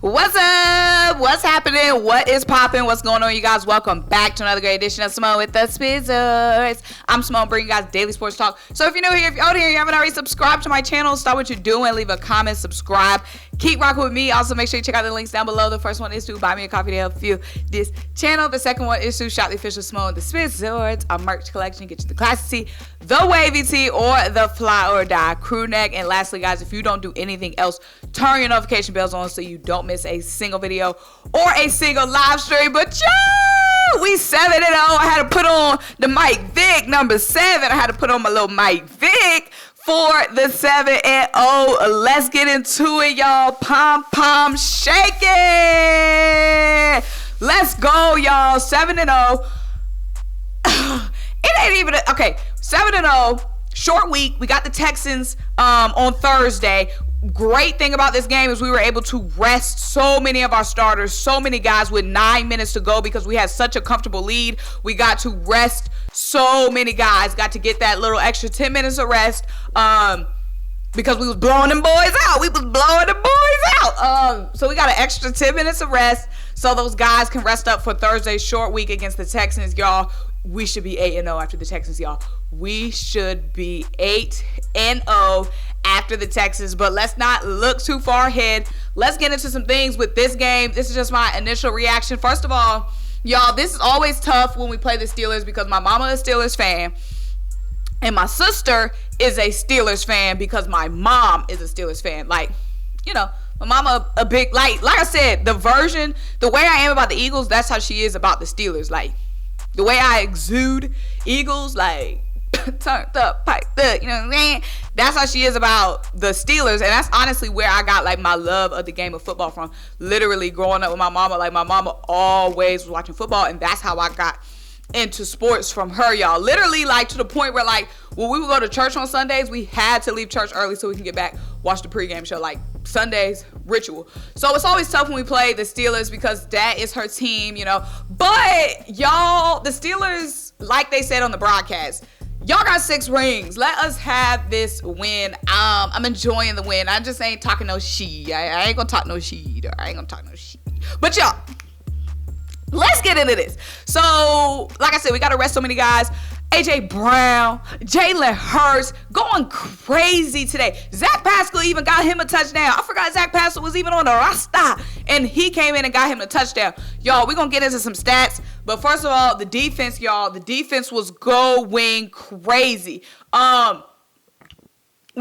What's up? What's happening? What is popping? What's going on, you guys? Welcome back to another great edition of Simone with the Spizzers. I'm Simone, bringing you guys daily sports talk. So if you're new here, if you're out here, you haven't already subscribed to my channel, start what you're doing, leave a comment, subscribe, keep rocking with me. Also, make sure you check out the links down below. The first one is to buy me a coffee to help fuel this channel. The second one is to shop the official Simone with the Spizzers, our merch collection. Get you the classy tee, the wavy tee, or the fly or die crew neck. And lastly, guys, if you don't do anything else, turn your notification bells on so you don't miss a single video or a single live stream. But yo, we 7-0. I had to put on the Mike Vick number 7. I had to put on my little Mike Vick for the 7-0. Let's get into it, y'all. Pom shaking. Let's go, y'all. 7-0. It ain't even okay. 7-0. Short week. We got the Texans on Thursday. Great thing about this game is we were able to rest so many of our starters, so many guys with 9 minutes to go because we had such a comfortable lead. We got to rest so many guys, got to get that little extra 10 minutes of rest because we was blowing them boys out. So we got an extra 10 minutes of rest so those guys can rest up for Thursday's short week against the Texans, y'all. We should be 8-0 after the Texans, y'all. We should be 8-0 after the Texans, but let's not look too far ahead. Let's get into some things with this game. This is just my initial reaction. First of all, y'all, this is always tough when we play the Steelers because my mama is a Steelers fan and my sister is a Steelers fan because my mom is a Steelers fan. Like, you know, my mama a big, like I said, the way I am about the Eagles, that's how she is about the Steelers. Like, the way I exude Eagles, like, turned up, piped up, you know what I'm saying? That's how she is about the Steelers, and that's honestly where I got, like, my love of the game of football from. Literally growing up with my mama, like, my mama always was watching football, and that's how I got into sports from her, y'all. Literally, like, to the point where, like, when we would go to church on Sundays, we had to leave church early so we can get back, watch the pregame show, like, Sundays ritual. So it's always tough when we play the Steelers because that is her team, you know. But, y'all, the Steelers, like they said on the broadcast, y'all got 6 rings. Let us have this win. I'm enjoying the win. I just ain't talking no shit. I ain't gonna talk no shit. But y'all, let's get into this. So, like I said, we got to rest so many guys. A.J. Brown, Jalen Hurts going crazy today. Zach Pascal even got him a touchdown. I forgot Zach Pascal was even on the roster, and he came in and got him a touchdown. Y'all, we're going to get into some stats. But first of all, the defense, y'all, the defense was going crazy. We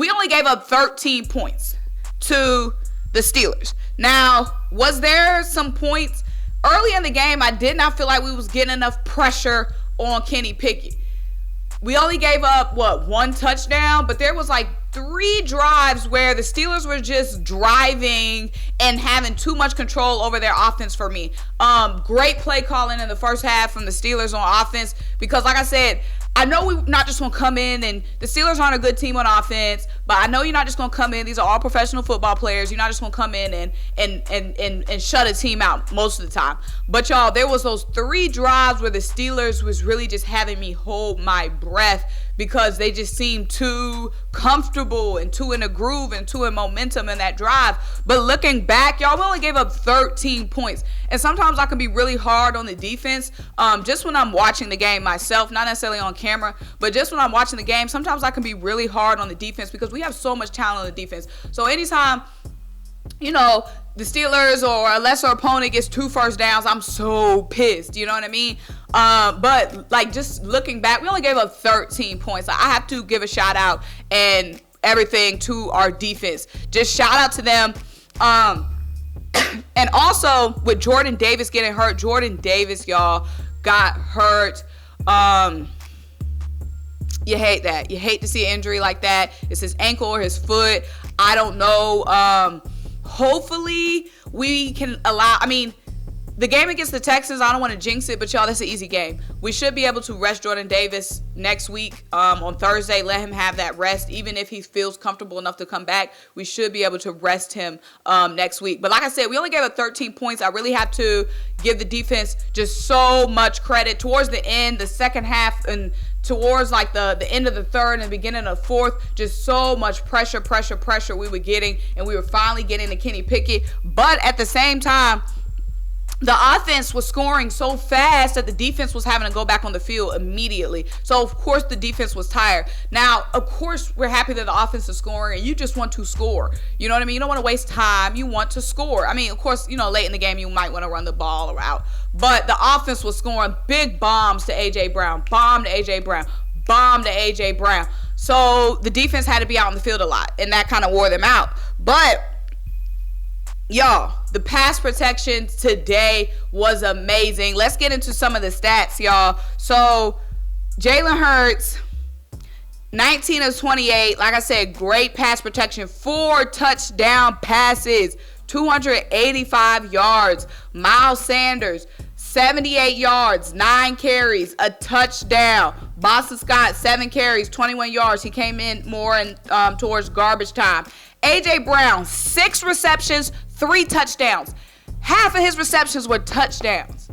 only gave up 13 points to the Steelers. Now, was there some points? Early in the game, I did not feel like we was getting enough pressure on Kenny Pickett. We only gave up, 1 touchdown? But there was like 3 drives where the Steelers were just driving and having too much control over their offense for me. Great play calling in the first half from the Steelers on offense because, like I said, I know we're not just going to come in, and the Steelers aren't a good team on offense, but I know you're not just going to come in. These are all professional football players. You're not just going to come in and shut a team out most of the time. But, y'all, there was those 3 drives where the Steelers was really just having me hold my breath because they just seemed too comfortable and too in a groove and too in momentum in that drive. But looking back, y'all, we only gave up 13 points. And sometimes I can be really hard on the defense. Just when I'm watching the game myself, not necessarily on camera, but just when I'm watching the game, sometimes I can be really hard on the defense because we have so much talent on the defense. So anytime, you know, the Steelers or a lesser opponent gets 2 first downs, I'm so pissed. You know what I mean? But, like, just looking back, we only gave up 13 points. I have to give a shout out and everything to our defense. Just shout out to them. And also, with Jordan Davis getting hurt, Jordan Davis, y'all, got hurt. You hate that. You hate to see an injury like that. It's his ankle or his foot. I don't know. Hopefully, we can allow, the game against the Texans, I don't want to jinx it, but y'all, that's an easy game. We should be able to rest Jordan Davis next week on Thursday. Let him have that rest. Even if he feels comfortable enough to come back, we should be able to rest him next week. But like I said, we only gave up 13 points. I really have to give the defense just so much credit. Towards the end, the second half, and towards like the end of the third and the beginning of the fourth, just so much pressure we were getting, and we were finally getting to Kenny Pickett. But at the same time, the offense was scoring so fast that the defense was having to go back on the field immediately. So, of course, the defense was tired. Now, of course, we're happy that the offense is scoring, and you just want to score. You know what I mean? You don't want to waste time. You want to score. I mean, of course, late in the game, you might want to run the ball out. But the offense was scoring big bombs to A.J. Brown, bomb to A.J. Brown, bomb to A.J. Brown. So the defense had to be out in the field a lot, and that kind of wore them out. But y'all, the pass protection today was amazing. Let's get into some of the stats, y'all. So, Jalen Hurts, 19 of 28. Like I said, great pass protection. 4 touchdown passes, 285 yards. Miles Sanders, 78 yards, 9 carries, a touchdown. Boston Scott, 7 carries, 21 yards. He came in more towards garbage time. A.J. Brown, 6 receptions, 3 touchdowns. Half of his receptions were touchdowns.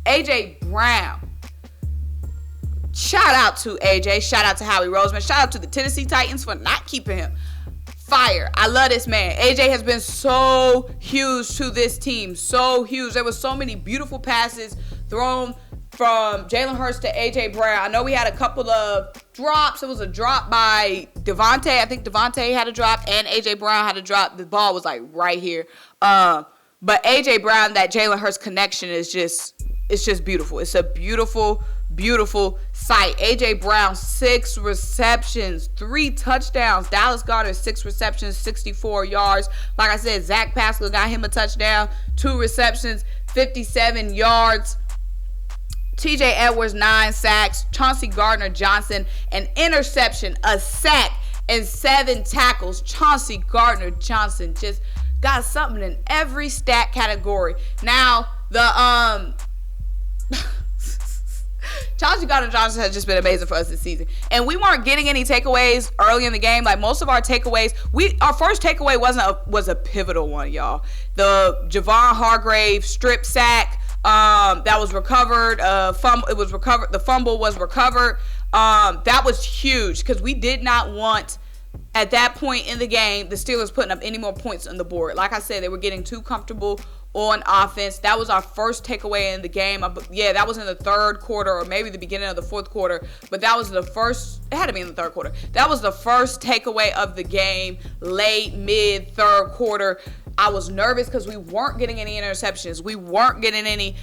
A.J. Brown. Shout out to A.J. Shout out to Howie Roseman. Shout out to the Tennessee Titans for not keeping him. Fire. I love this man. A.J. has been so huge to this team. So huge. There were so many beautiful passes thrown from Jalen Hurts to A.J. Brown. I know we had a couple of drops. It was a drop by Devontae. I think Devontae had a drop and A.J. Brown had a drop. The ball was like right here. But A.J. Brown, that Jalen Hurts connection is just beautiful. It's a beautiful, beautiful sight. A.J. Brown, 6 receptions, 3 touchdowns. Dallas Goedert, 6 receptions, 64 yards. Like I said, Zach Pascal got him a touchdown, 2 receptions, 57 yards. TJ Edwards, 9 sacks. Chauncey Gardner-Johnson, an interception, a sack, and 7 tackles. Chauncey Gardner-Johnson just got something in every stat category. Now, Chauncey Gardner-Johnson has just been amazing for us this season. And we weren't getting any takeaways early in the game. Like, most of our takeaways, our first takeaway was a pivotal one, y'all. The Javon Hargrave strip sack, that was recovered. The fumble was recovered. That was huge because we did not want, at that point in the game, the Steelers putting up any more points on the board. Like I said, they were getting too comfortable on offense. That was our first takeaway in the game. Yeah, that was in the third quarter or maybe the beginning of the fourth quarter. But that was the first. It had to be in the third quarter. That was the first takeaway of the game, late, mid, third quarter. I was nervous because we weren't getting any interceptions. We weren't getting any,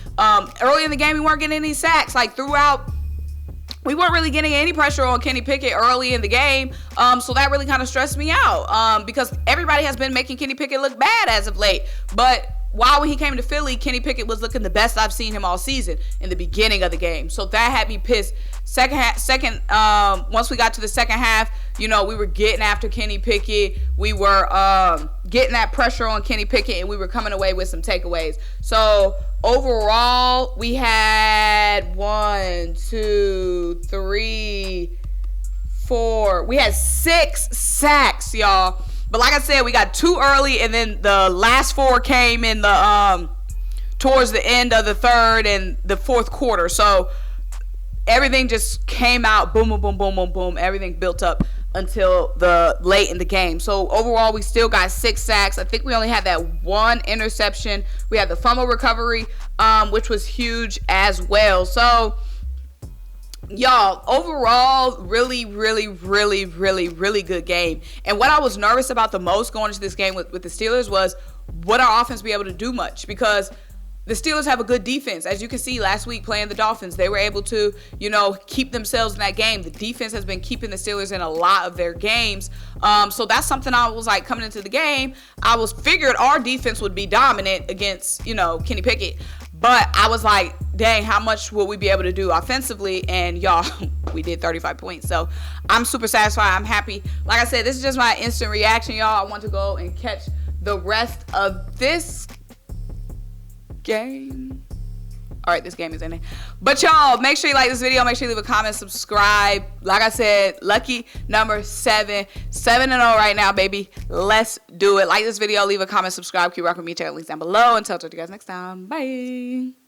early in the game, we weren't getting any sacks. Like, throughout, we weren't really getting any pressure on Kenny Pickett early in the game. So that really kind of stressed me out because everybody has been making Kenny Pickett look bad as of late. But while when he came to Philly, Kenny Pickett was looking the best I've seen him all season in the beginning of the game. So that had me pissed. Once we got to the second half, we were getting after Kenny Pickett. We were getting that pressure on Kenny Pickett, and we were coming away with some takeaways. So overall, we had 1, 2, 3, 4. We had 6 sacks, y'all. But like I said, we got 2 early, and then the last 4 came in the towards the end of the third and the fourth quarter. So everything just came out, boom, boom, boom, boom, boom, boom. Everything built up until the late in the game. So overall, we still got 6 sacks. I think we only had that 1 interception. We had the fumble recovery, which was huge as well. So y'all, overall, really, really, really, really, really good game. And what I was nervous about the most going into this game with the Steelers was, would our offense be able to do much? Because the Steelers have a good defense. As you can see, last week playing the Dolphins, they were able to, keep themselves in that game. The defense has been keeping the Steelers in a lot of their games. So that's something I was like, coming into the game, I figured our defense would be dominant against, Kenny Pickett. But I was like, dang, how much will we be able to do offensively? And y'all, we did 35 points. So I'm super satisfied. I'm happy. Like I said, this is just my instant reaction, y'all. I want to go and catch the rest of this game. All right, this game is ending. But y'all, make sure you like this video. Make sure you leave a comment, subscribe. Like I said, lucky number 7. 7-0 right now, baby. Let's do it. Like this video, leave a comment, subscribe. Keep rocking with me. Check out the links down below. Until I talk to you guys next time. Bye.